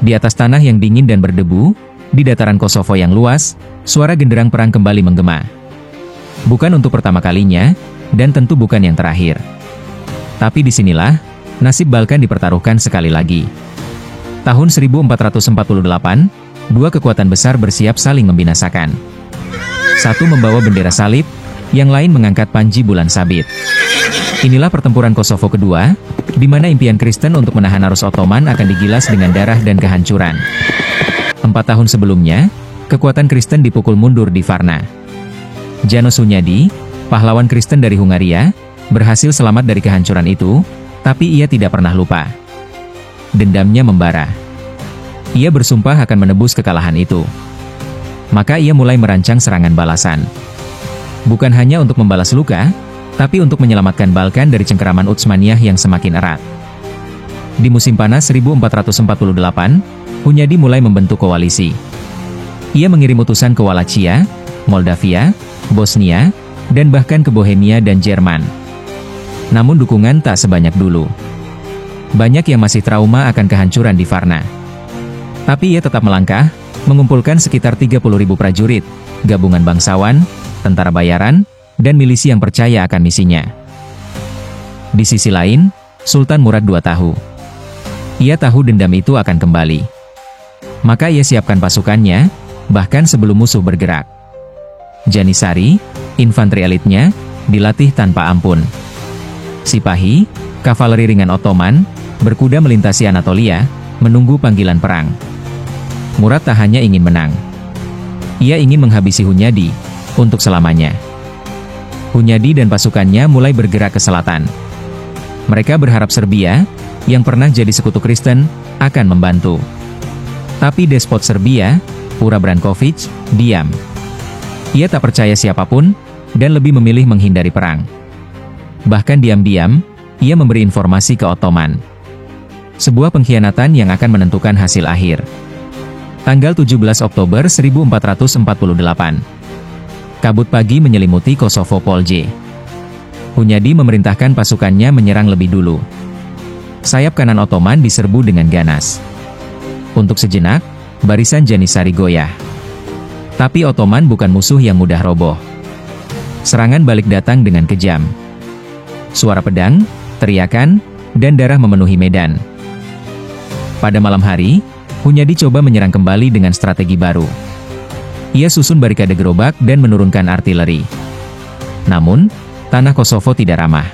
Di atas tanah yang dingin dan berdebu, di dataran Kosovo yang luas, suara genderang perang kembali menggema. Bukan untuk pertama kalinya, dan tentu bukan yang terakhir. Tapi disinilah, nasib Balkan dipertaruhkan sekali lagi. Tahun 1448, dua kekuatan besar bersiap saling membinasakan. Satu membawa bendera salib, yang lain mengangkat panji bulan sabit. Inilah pertempuran Kosovo kedua, di mana impian Kristen untuk menahan arus Ottoman akan digilas dengan darah dan kehancuran. 4 tahun sebelumnya, kekuatan Kristen dipukul mundur di Varna. János Hunyadi, pahlawan Kristen dari Hungaria, berhasil selamat dari kehancuran itu, tapi ia tidak pernah lupa. Dendamnya membara. Ia bersumpah akan menebus kekalahan itu. Maka ia mulai merancang serangan balasan. Bukan hanya untuk membalas luka, tapi untuk menyelamatkan Balkan dari cengkeraman Utsmaniyah yang semakin erat. Di musim panas 1448, Hunyadi mulai membentuk koalisi. Ia mengirim utusan ke Wallachia, Moldavia, Bosnia, dan bahkan ke Bohemia dan Jerman. Namun dukungan tak sebanyak dulu. Banyak yang masih trauma akan kehancuran di Varna. Tapi ia tetap melangkah, mengumpulkan sekitar 30.000 prajurit, gabungan bangsawan, tentara bayaran, dan milisi yang percaya akan misinya. Di sisi lain, Sultan Murad II tahu. Ia tahu dendam itu akan kembali. Maka ia siapkan pasukannya, bahkan sebelum musuh bergerak. Janissary, infanteri elitnya, dilatih tanpa ampun. Sipahi, kavaleri ringan Ottoman, berkuda melintasi Anatolia, menunggu panggilan perang. Murad tak hanya ingin menang. Ia ingin menghabisi Hunyadi, untuk selamanya. Hunyadi dan pasukannya mulai bergerak ke selatan. Mereka berharap Serbia, yang pernah jadi sekutu Kristen, akan membantu. Tapi despot Serbia, Pura Branković, diam. Ia tak percaya siapapun, dan lebih memilih menghindari perang. Bahkan diam-diam, ia memberi informasi ke Ottoman. Sebuah pengkhianatan yang akan menentukan hasil akhir. Tanggal 17 Oktober 1448. Kabut pagi menyelimuti Kosovo Polje. Hunyadi memerintahkan pasukannya menyerang lebih dulu. Sayap kanan Ottoman diserbu dengan ganas. Untuk sejenak, barisan Janissary goyah. Tapi Ottoman bukan musuh yang mudah roboh. Serangan balik datang dengan kejam. Suara pedang, teriakan, dan darah memenuhi medan. Pada malam hari, Hunyadi coba menyerang kembali dengan strategi baru. Ia susun barikade gerobak dan menurunkan artileri. Namun, tanah Kosovo tidak ramah.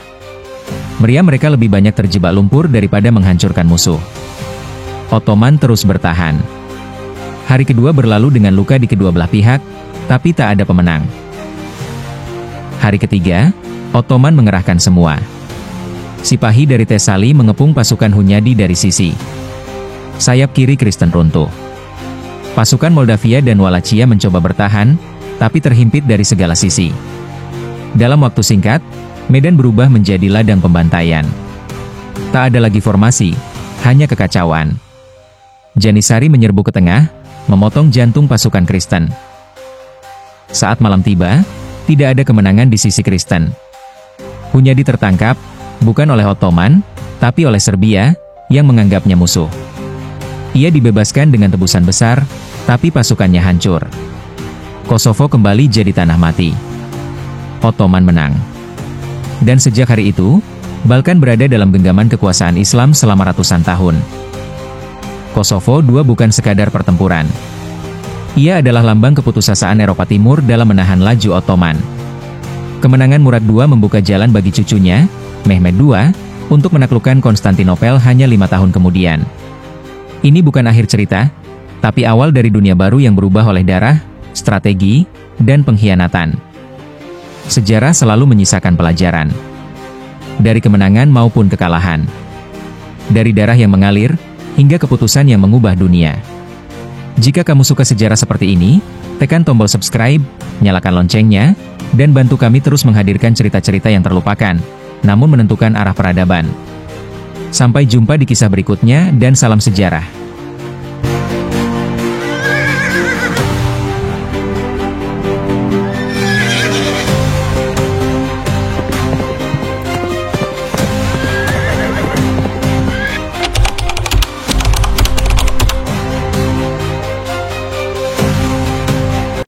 Meriam mereka lebih banyak terjebak lumpur daripada menghancurkan musuh. Ottoman terus bertahan. Hari kedua berlalu dengan luka di kedua belah pihak, tapi tak ada pemenang. Hari ketiga, Ottoman mengerahkan semua. Sipahi dari Thesali mengepung pasukan Hunyadi dari sisi. Sayap kiri Kristen runtuh. Pasukan Moldavia dan Wallachia mencoba bertahan, tapi terhimpit dari segala sisi. Dalam waktu singkat, medan berubah menjadi ladang pembantaian. Tak ada lagi formasi, hanya kekacauan. Janissary menyerbu ke tengah, memotong jantung pasukan Kristen. Saat malam tiba, tidak ada kemenangan di sisi Kristen. Hunyadi tertangkap, bukan oleh Ottoman, tapi oleh Serbia, yang menganggapnya musuh. Ia dibebaskan dengan tebusan besar, tapi pasukannya hancur. Kosovo kembali jadi tanah mati. Ottoman menang. Dan sejak hari itu, Balkan berada dalam genggaman kekuasaan Islam selama ratusan tahun. Kosovo II bukan sekadar pertempuran. Ia adalah lambang keputusasaan Eropa Timur dalam menahan laju Ottoman. Kemenangan Murad II membuka jalan bagi cucunya, Mehmed II, untuk menaklukkan Konstantinopel hanya 5 tahun kemudian. Ini bukan akhir cerita, tapi awal dari dunia baru yang berubah oleh darah, strategi, dan pengkhianatan. Sejarah selalu menyisakan pelajaran. Dari kemenangan maupun kekalahan. Dari darah yang mengalir, hingga keputusan yang mengubah dunia. Jika kamu suka sejarah seperti ini, tekan tombol subscribe, nyalakan loncengnya, dan bantu kami terus menghadirkan cerita-cerita yang terlupakan, namun menentukan arah peradaban. Sampai jumpa di kisah berikutnya dan salam sejarah.